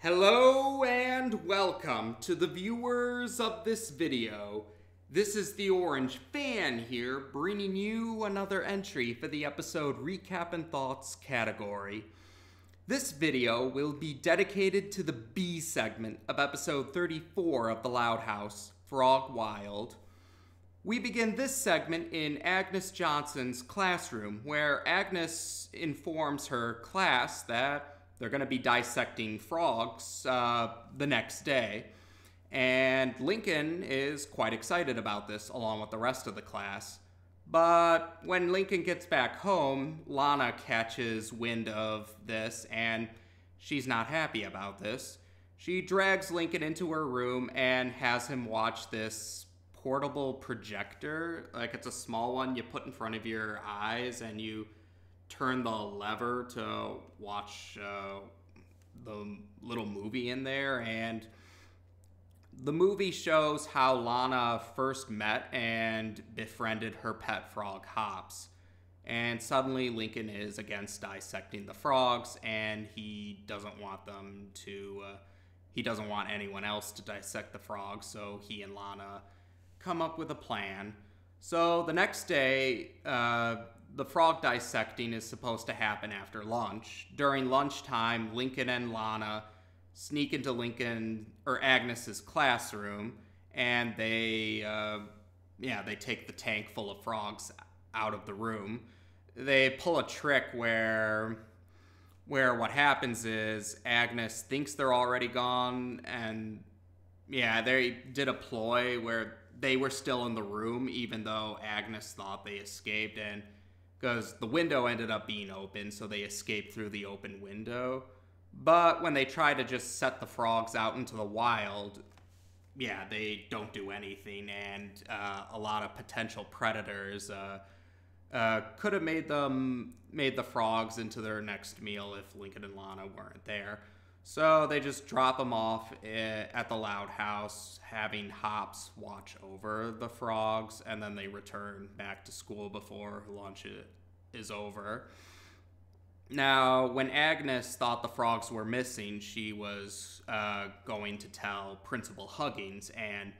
Hello and welcome to the viewers of this video. This is the Orange Fan here, bringing you another entry for the episode Recap and Thoughts category. This video will be dedicated to the B segment of episode 34 of The Loud House, Frog Wild. We begin this segment in Agnes Johnson's classroom, where Agnes informs her class that they're going to be dissecting frogs the next day. And Lincoln is quite excited about this, along with the rest of the class. But when Lincoln gets back home, Lana catches wind of this, and she's not happy about this. She drags Lincoln into her room and has him watch this portable projector. Like, it's a small one you put in front of your eyes, and you turn the lever to watch the little movie in there. And the movie shows how Lana first met and befriended her pet frog, Hops. And suddenly Lincoln is against dissecting the frogs, and he doesn't want he doesn't want anyone else to dissect the frogs, so he and Lana come up with a plan. So the next day, the frog dissecting is supposed to happen after lunch. During lunchtime, Lincoln and Lana sneak into Agnes's classroom, and they take the tank full of frogs out of the room. They pull a trick where what happens is Agnes thinks they're already gone, and they did a ploy where they were still in the room even though Agnes thought they escaped, and because the window ended up being open, so they escaped through the open window. But when they try to just set the frogs out into the wild, they don't do anything, and a lot of potential predators could have made the frogs into their next meal if Lincoln and Lana weren't there. So they just drop them off at the Loud House, having Hops watch over the frogs, and then they return back to school before lunch is over. Now, when Agnes thought the frogs were missing, she was going to tell Principal Huggins, and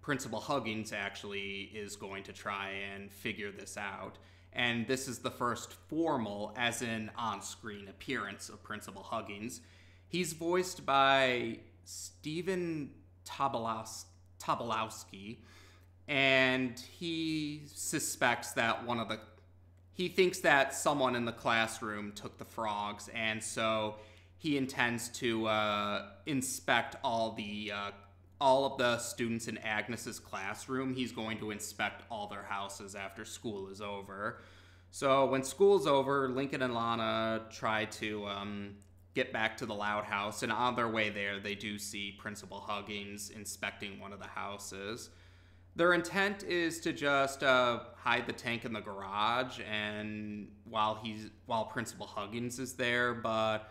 Principal Huggins actually is going to try and figure this out. And this is the first formal, as in on-screen appearance of Principal Huggins. He's voiced by Stephen Tobolowsky, and he suspects that he thinks that someone in the classroom took the frogs, and so he intends to inspect all of the students in Agnes's classroom. He's going to inspect all their houses after school is over. So when school's over, Lincoln and Lana try to get back to the Loud House, and on their way there, they do see Principal Huggins inspecting one of the houses. Their intent is to just hide the tank in the garage, and while Principal Huggins is there, but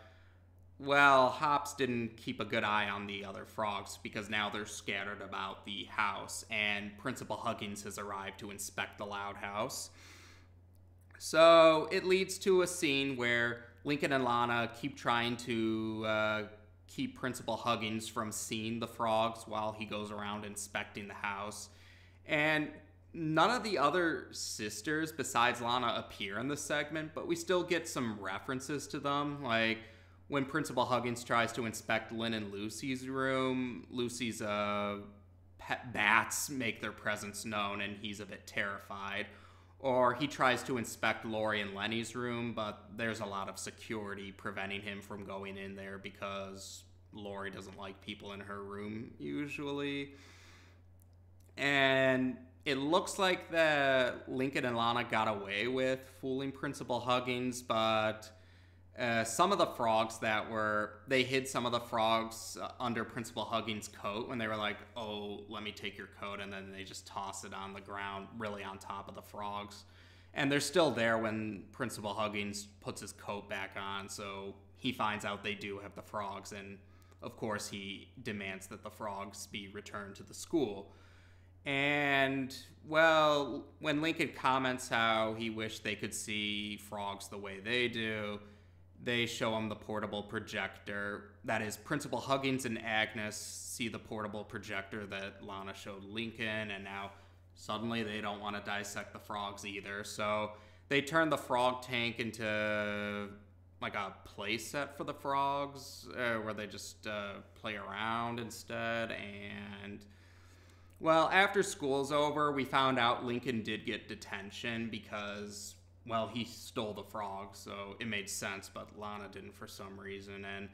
Hops didn't keep a good eye on the other frogs because now they're scattered about the house, and Principal Huggins has arrived to inspect the Loud House. So it leads to a scene where Lincoln and Lana keep trying to keep Principal Huggins from seeing the frogs while he goes around inspecting the house. And none of the other sisters besides Lana appear in the segment, but we still get some references to them, like when Principal Huggins tries to inspect Lynn and Lucy's room, Lucy's pet bats make their presence known, and he's a bit terrified. Or he tries to inspect Lori and Lenny's room, but there's a lot of security preventing him from going in there because Lori doesn't like people in her room usually. And it looks like that Lincoln and Lana got away with fooling Principal Huggins, but some of the frogs they hid some of the frogs under Principal Huggins' coat when they were like, "Oh, let me take your coat," and then they just toss it on the ground, really on top of the frogs. And they're still there when Principal Huggins puts his coat back on, so he finds out they do have the frogs, and of course he demands that the frogs be returned to the school. And, when Lincoln comments how he wished they could see frogs the way they do, they show him the portable projector. That is, Principal Huggins and Agnes see the portable projector that Lana showed Lincoln, and now suddenly they don't want to dissect the frogs either. So they turn the frog tank into like a play set for the frogs, where they just play around instead. And well, after school's over, we found out Lincoln did get detention because, well, he stole the frog, so it made sense, but Lana didn't for some reason. And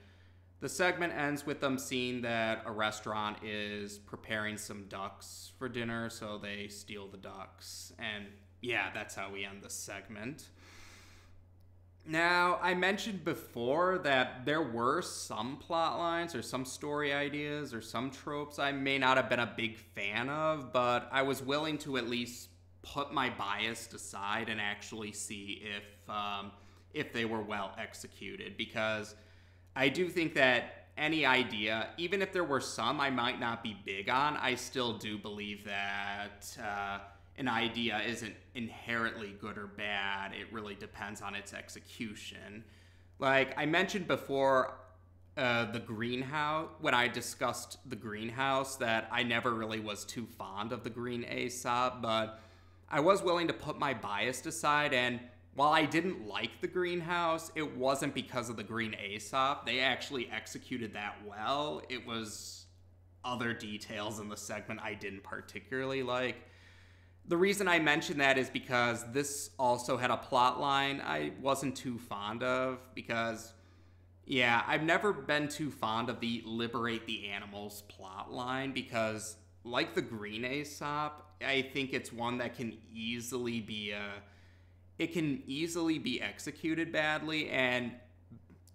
the segment ends with them seeing that a restaurant is preparing some ducks for dinner, so they steal the ducks. And yeah, that's how we end the segment. Now, I mentioned before that there were some plot lines or some story ideas or some tropes I may not have been a big fan of, but I was willing to at least put my bias aside and actually see if they were well executed, because I do think that any idea, even if there were some I might not be big on, I still do believe that an idea isn't inherently good or bad. It really depends on its execution. Like I mentioned before, the greenhouse, when I discussed the greenhouse, that I never really was too fond of the green Aesop, but I was willing to put my bias aside, and while I didn't like the greenhouse, it wasn't because of the green Aesop. They actually executed that well. It was other details in the segment I didn't particularly like. The reason I mention that is because this also had a plot line I wasn't too fond of, because, yeah, I've never been too fond of the liberate the animals plot line, because, like the green Aesop, I think it's one that can easily be executed badly, and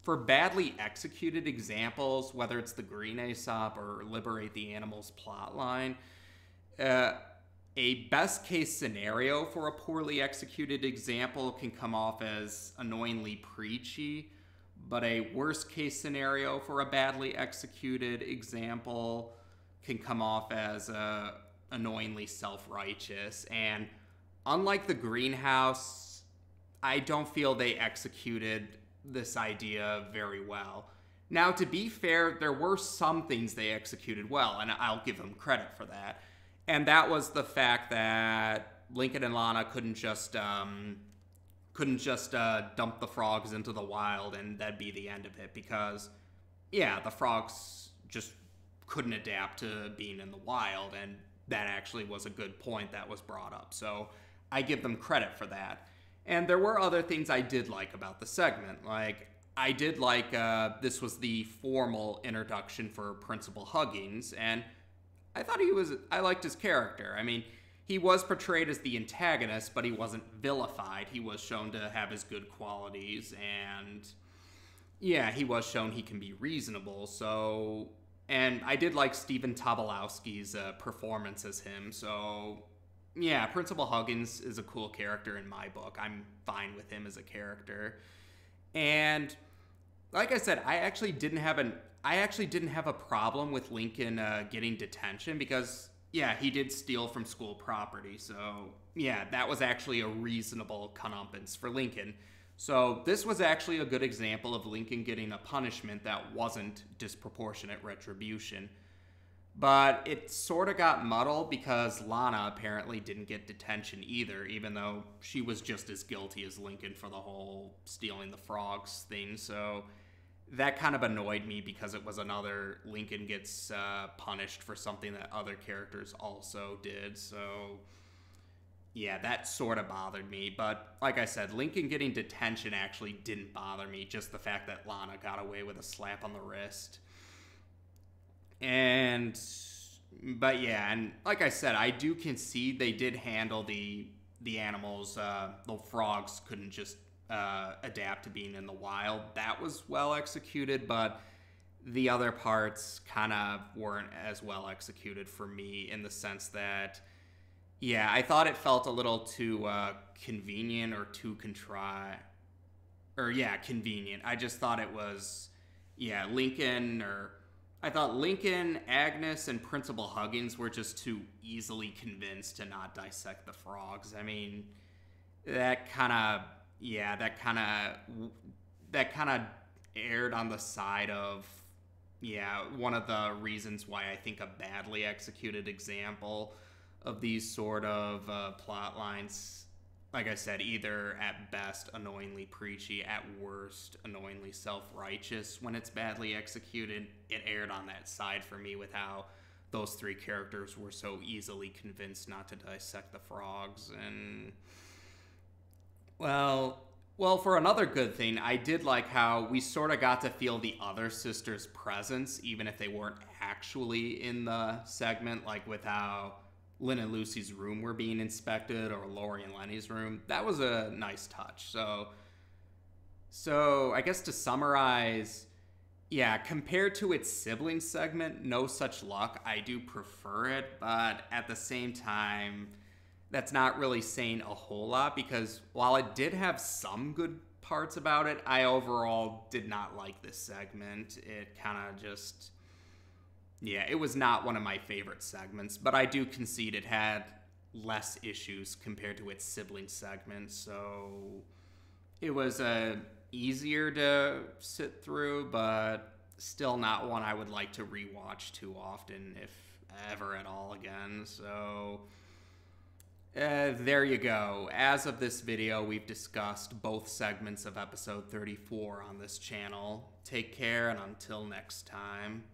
for badly executed examples, whether it's the green Aesop or liberate the animals plotline, a best case scenario for a poorly executed example can come off as annoyingly preachy, but a worst case scenario for a badly executed example can come off as annoyingly self-righteous. And unlike the greenhouse, I don't feel they executed this idea very well. Now, to be fair, there were some things they executed well, and I'll give them credit for that. And that was the fact that Lincoln and Lana couldn't just dump the frogs into the wild and that'd be the end of it, because, yeah, the frogs just couldn't adapt to being in the wild, and that actually was a good point that was brought up. So I give them credit for that. And there were other things I did like about the segment. Like, I did like this was the formal introduction for Principal Huggins, and I liked his character. I mean, he was portrayed as the antagonist, but he wasn't vilified. He was shown to have his good qualities, and yeah, he was shown he can be reasonable. So, and I did like Stephen Tobolowsky's performance as him. So, yeah, Principal Huggins is a cool character in my book. I'm fine with him as a character. And like I said, I actually didn't have a problem with Lincoln getting detention, because, yeah, he did steal from school property. So, yeah, that was actually a reasonable comeuppance for Lincoln. So this was actually a good example of Lincoln getting a punishment that wasn't disproportionate retribution. But it sort of got muddled because Lana apparently didn't get detention either, even though she was just as guilty as Lincoln for the whole stealing the frogs thing. So that kind of annoyed me, because it was another Lincoln gets punished for something that other characters also did. So yeah, that sort of bothered me. But like I said, Lincoln getting detention actually didn't bother me, just the fact that Lana got away with a slap on the wrist. But yeah, and like I said, I do concede they did handle the animals. The frogs couldn't just adapt to being in the wild. That was well executed, but the other parts kind of weren't as well executed for me, in the sense that, yeah, I thought it felt a little too convenient or too contrived. Or yeah, convenient. I just thought it was, yeah, I thought Lincoln, Agnes, and Principal Huggins were just too easily convinced to not dissect the frogs. I mean, that kind of that kind of aired on the side of, yeah, one of the reasons why I think a badly executed example of these sort of plot lines, like I said, either at best annoyingly preachy, at worst annoyingly self-righteous when it's badly executed. It aired on that side for me with how those three characters were so easily convinced not to dissect the frogs. And well, for another good thing, I did like how we sort of got to feel the other sisters' presence, even if they weren't actually in the segment, like with how Lynn and Lucy's room were being inspected, or Lori and Lenny's room. That was a nice touch. So I guess to summarize, yeah, compared to its sibling segment, no such luck. I do prefer it, but at the same time, that's not really saying a whole lot, because while it did have some good parts about it, I overall did not like this segment. It kind of just, yeah, it was not one of my favorite segments, but I do concede it had less issues compared to its sibling segment, so it was easier to sit through, but still not one I would like to rewatch too often, if ever at all again. So there you go. As of this video, we've discussed both segments of episode 34 on this channel. Take care, and until next time.